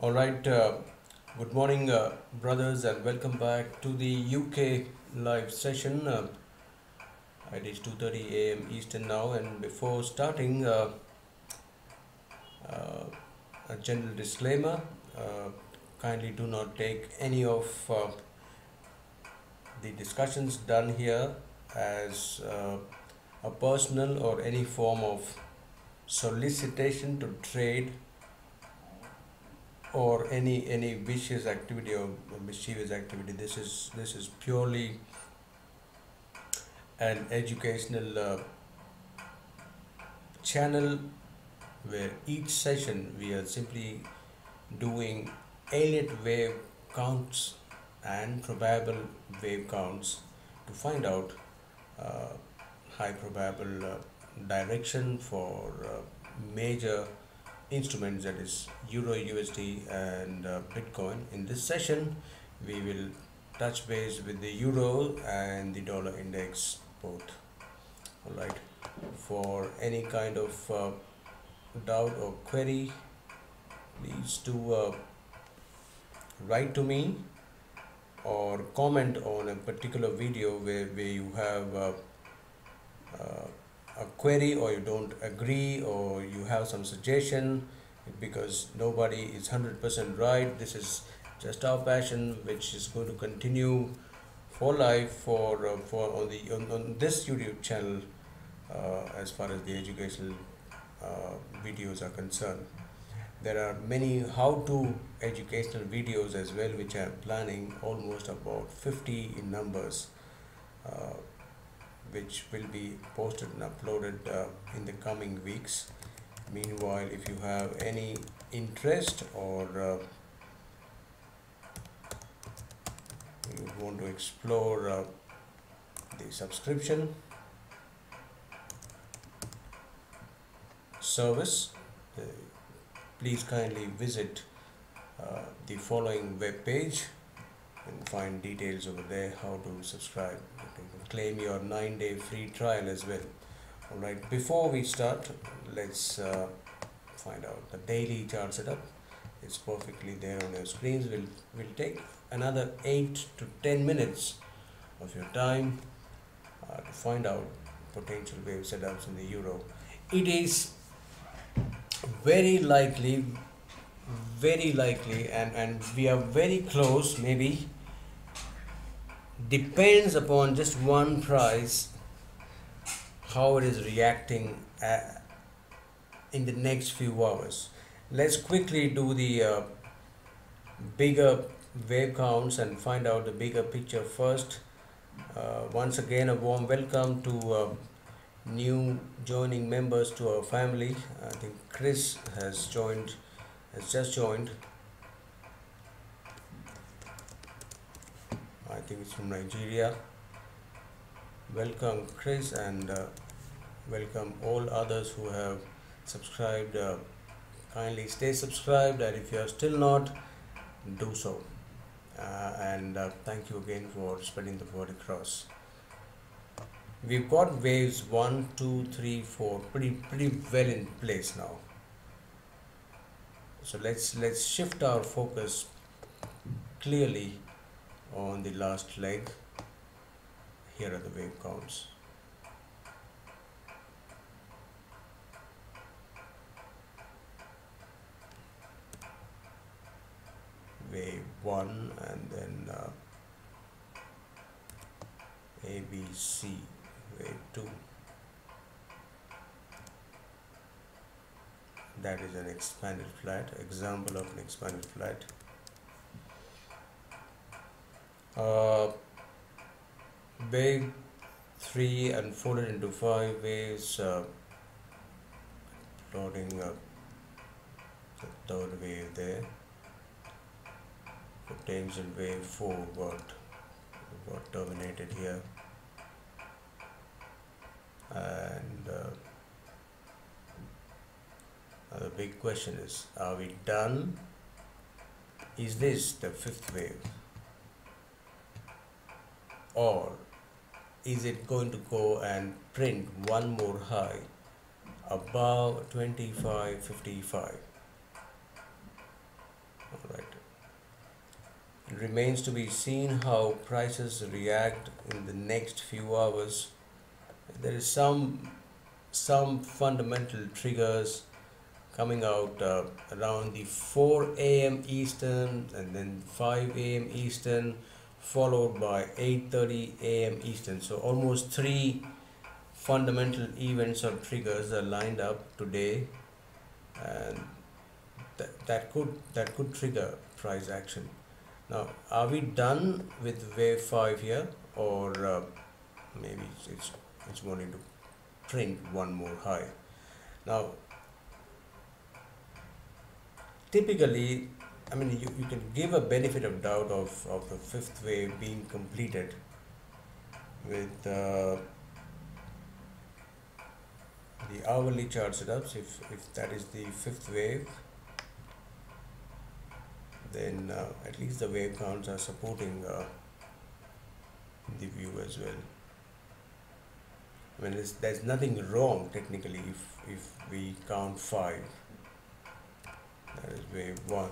All right, good morning, brothers, and welcome back to the UK live session. It is 2:30 AM Eastern now, and before starting, uh, a general disclaimer: uh, kindly do not take any of the discussions done here as a personal or any form of solicitation to trade or any vicious activity or mischievous activity. This is purely an educational channel where each session we are simply doing elliott wave counts and probable wave counts to find out uh, high probable direction for major instruments, that is Euro USD and Bitcoin. In this session, we will touch base with the Euro and the dollar index both. All right. For any kind of doubt or query, please do write to me or comment on a particular video where you have uh, a query or you don't agree or you have some suggestion, because nobody is 100% right. This is just our passion, which is going to continue for life for on this YouTube channel as far as the educational videos are concerned. There are many how-to educational videos as well, which I am planning, almost about 50 in numbers, uh, which will be posted and uploaded in the coming weeks. Meanwhile, if you have any interest or you want to explore the subscription service, please kindly visit the following web page and find details over there how to subscribe. You can claim your 9-day free trial as well. All right, before we start, let's find out the daily chart setup. It's perfectly there on your screens. We'll take another 8 to 10 minutes of your time to find out potential wave setups in the euro. It is very likely, and we are very close, maybe, depends upon just one price, how it is reacting in the next few hours. Let's quickly do the bigger wave counts and find out the bigger picture first. Once again, a warm welcome to new joining members to our family. I think Chris has just joined. I think it's from Nigeria. Welcome, Chris, and welcome all others who have subscribed. Kindly stay subscribed, and if you are still not, do so. And thank you again for spreading the word across. We've got waves 1, 2, 3, 4 pretty well in place now. So let's shift our focus clearly on the last leg. Here are the wave counts. Wave 1 and then A, B, C. Wave 2. That is an expanded flat, example of an expanded flat. Wave 3 unfolded into 5 waves, plotting the third wave there. Potential wave 4 got terminated here, and the big question is, are we done? Is this the fifth wave, or is it going to go and print one more high above 25.55? All right. It remains to be seen how prices react in the next few hours. There is some fundamental triggers coming out around the 4 a.m. Eastern and then 5 a.m. Eastern, followed by 8:30 a.m. Eastern. So almost three fundamental events or triggers are lined up today, and that could trigger price action. Now, are we done with wave 5 here, or maybe it's wanting to print one more high? Now, typically, I mean, you can give a benefit of doubt of the fifth wave being completed with the hourly chart setups. If that is the fifth wave, then at least the wave counts are supporting the view as well. I mean, there's nothing wrong technically if we count 5. That is wave 1,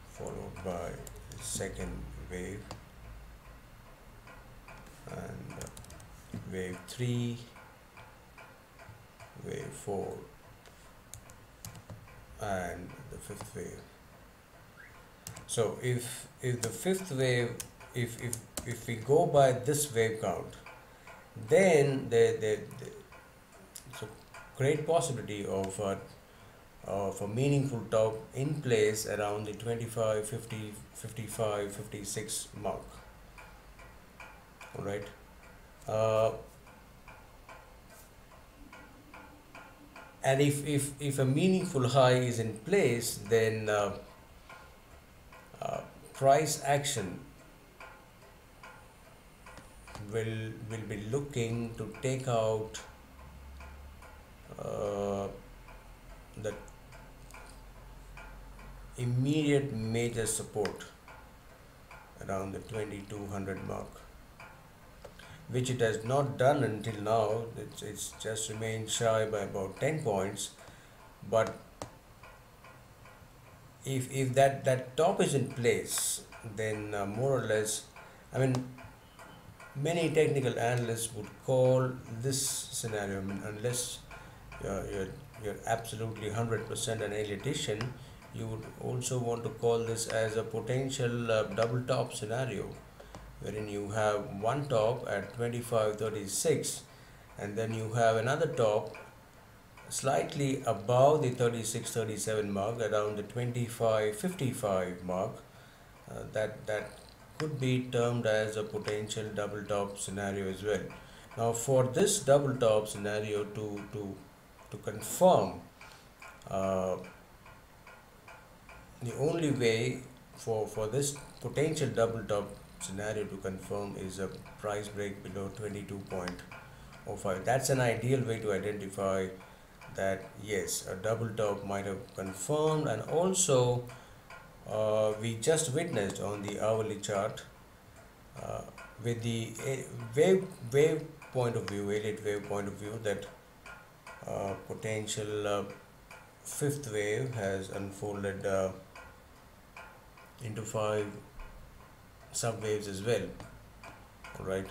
followed by the second wave, and wave 3, wave 4, and the fifth wave. So if the fifth wave, if we go by this wave count, then it's a great possibility of a meaningful top in place around the 25, 50, 55, 56 mark. All right. And if a meaningful high is in place, then price action will be looking to take out the immediate major support around the 2200 mark, which it has not done until now. It's just remained shy by about 10 points. But if that top is in place, then more or less, I mean, many technical analysts would call this scenario, I mean, unless you're absolutely 100% an elliottian, you would also want to call this as a potential double top scenario, wherein you have one top at 25.36 and then you have another top slightly above the 36-37 mark, around the 25.55 mark. That could be termed as a potential double top scenario as well. Now, for this double top scenario to confirm, the only way for this potential double top scenario to confirm is a price break below 22.05. That's an ideal way to identify that yes, a double top might have confirmed. And also we just witnessed on the hourly chart with the wave point of view, elliott wave point of view, that potential fifth wave has unfolded into 5 subwaves as well. All right.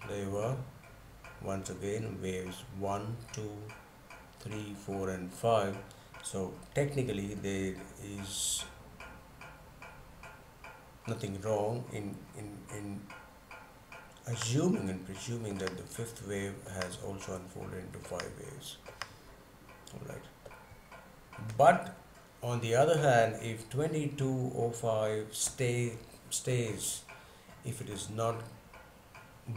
There you are. Once again, waves 1, 2, 3, 4, and 5. So technically, there is nothing wrong in assuming and presuming that the fifth wave has also unfolded into 5 waves. All right. But on the other hand, if 2205 stays, if it is not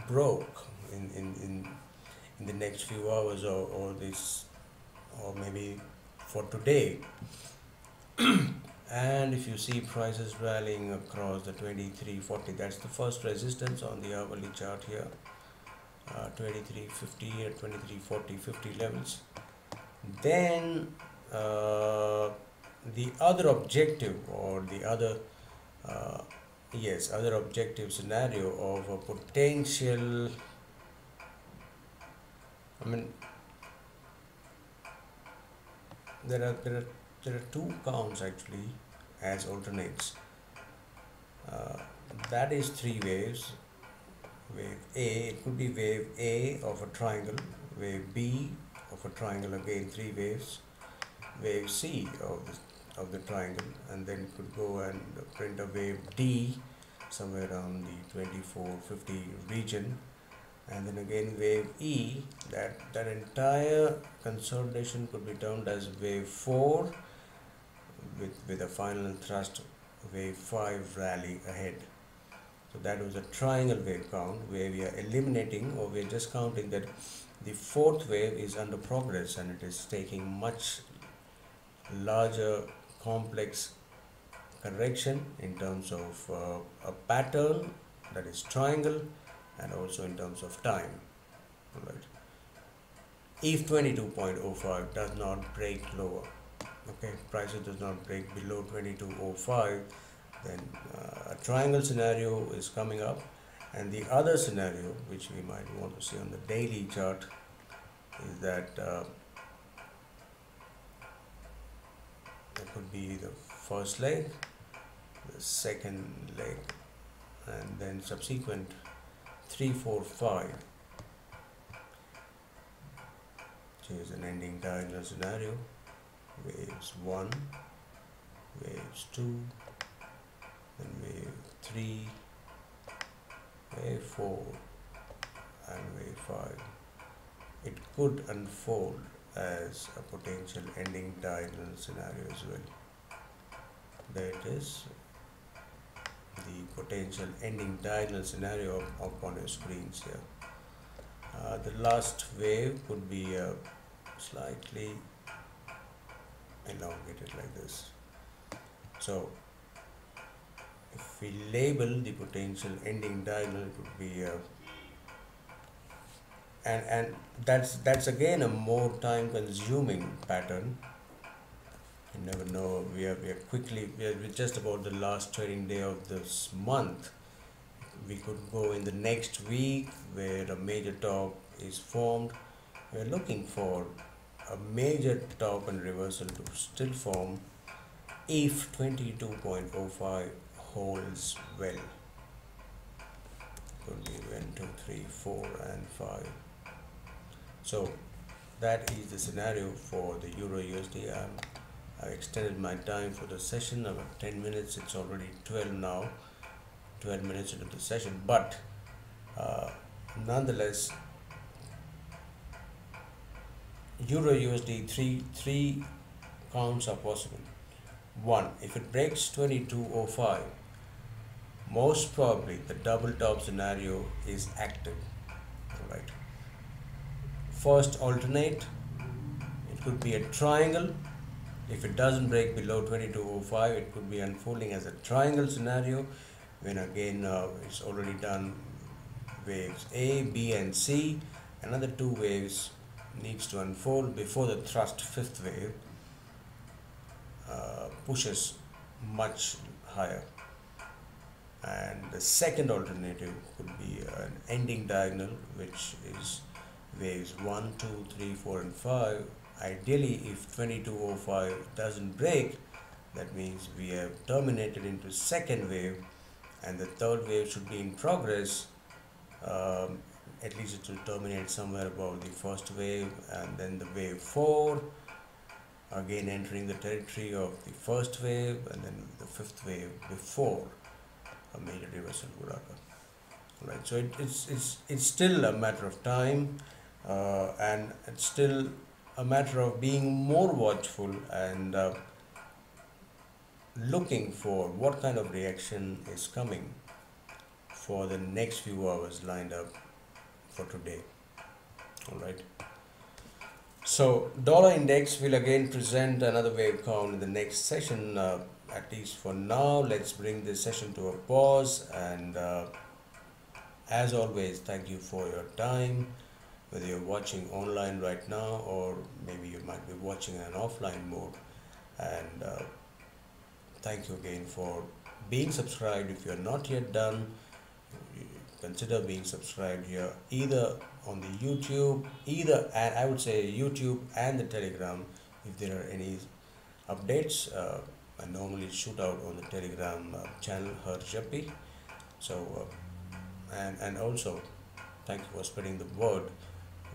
broke in the next few hours or maybe for today, and if you see prices rallying across the 2340, that's the first resistance on the hourly chart here, 2350 and 2340, 50 levels, then the other objective, or the other other objective scenario of a potential, I mean, there are two counts actually as alternates. Uh, that is three waves. Wave A, it could be wave A of a triangle, wave B of a triangle, again three waves, wave C of the triangle, and then it could go and print a wave D somewhere around the 2450 region, and then again wave E. That entire consolidation could be termed as wave 4 with a final thrust wave 5 rally ahead. So that was a triangle wave count where we are eliminating, or we are just counting that the fourth wave is under progress and it is taking much larger complex correction in terms of a pattern, that is triangle, and also in terms of time. Right. If 22.05 does not break lower, okay, prices does not break below 22.05, then a triangle scenario is coming up, and the other scenario which we might want to see on the daily chart is that that could be the first leg, the second leg, and then subsequent 3, 4, 5, which is an ending diagonal scenario. Waves 1, waves 2, then wave 3, wave 4, and wave 5. It could unfold as a potential ending diagonal scenario as well. There it is, the potential ending diagonal scenario up on your screens here. The last wave could be slightly elongated like this. So if we label the potential ending diagonal, it would be and that's again a more time consuming pattern. You never know. We are just about the last trading day of this month. We could go in the next week where a major top is formed. We are looking for a major top and reversal to still form if 22.05 holds well. Could be 1, 2, 3, 4, and 5. So that is the scenario for the Euro USD. I've extended my time for the session about 10 minutes. It's already 12 now, 12 minutes into the session, but nonetheless, Euro USD, three counts are possible. One, if it breaks 22.05, most probably the double top scenario is active. All right. First alternate, it could be a triangle. If it doesn't break below 22.05, it could be unfolding as a triangle scenario, when again it's already done waves A, B, and C. Another two waves needs to unfold before the thrust fifth wave pushes much higher. And the second alternative could be an ending diagonal, which is waves 1, 2, 3, 4, and 5. Ideally, if 22.05 doesn't break, that means we have terminated into second wave, and the third wave should be in progress. At least it will terminate somewhere above the first wave, and then the wave 4 again entering the territory of the first wave, and then the fifth wave before a major reversal would occur. Right, so it's still a matter of time, and it's still a matter of being more watchful and looking for what kind of reaction is coming for the next few hours lined up for today. All right. So dollar index will again present another wave count in the next session. At least for now, let's bring this session to a pause, and as always, thank you for your time, whether you're watching online right now or maybe you might be watching in an offline mode. And thank you again for being subscribed. If you're not yet done, consider being subscribed here, either on the YouTube, and I would say YouTube and the Telegram. If there are any updates, I normally shoot out on the Telegram channel her Japee. So and also thank you for spreading the word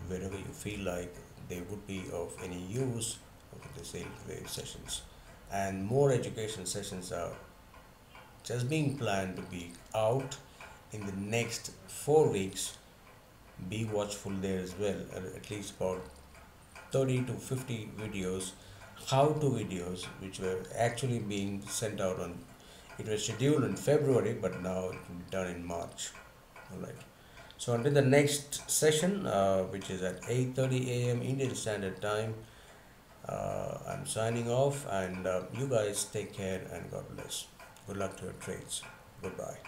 wherever you feel like they would be of any use of the sales wave sessions. And more education sessions are just being planned to be out in the next 4 weeks. Be watchful there as well. At least about 30 to 50 videos, how to videos, which were actually being sent out on. It was scheduled in February, but now it will be done in March. All right. So until the next session, which is at 8:30 a.m. Indian Standard Time, I'm signing off, and you guys take care and God bless. Good luck to your trades. Goodbye.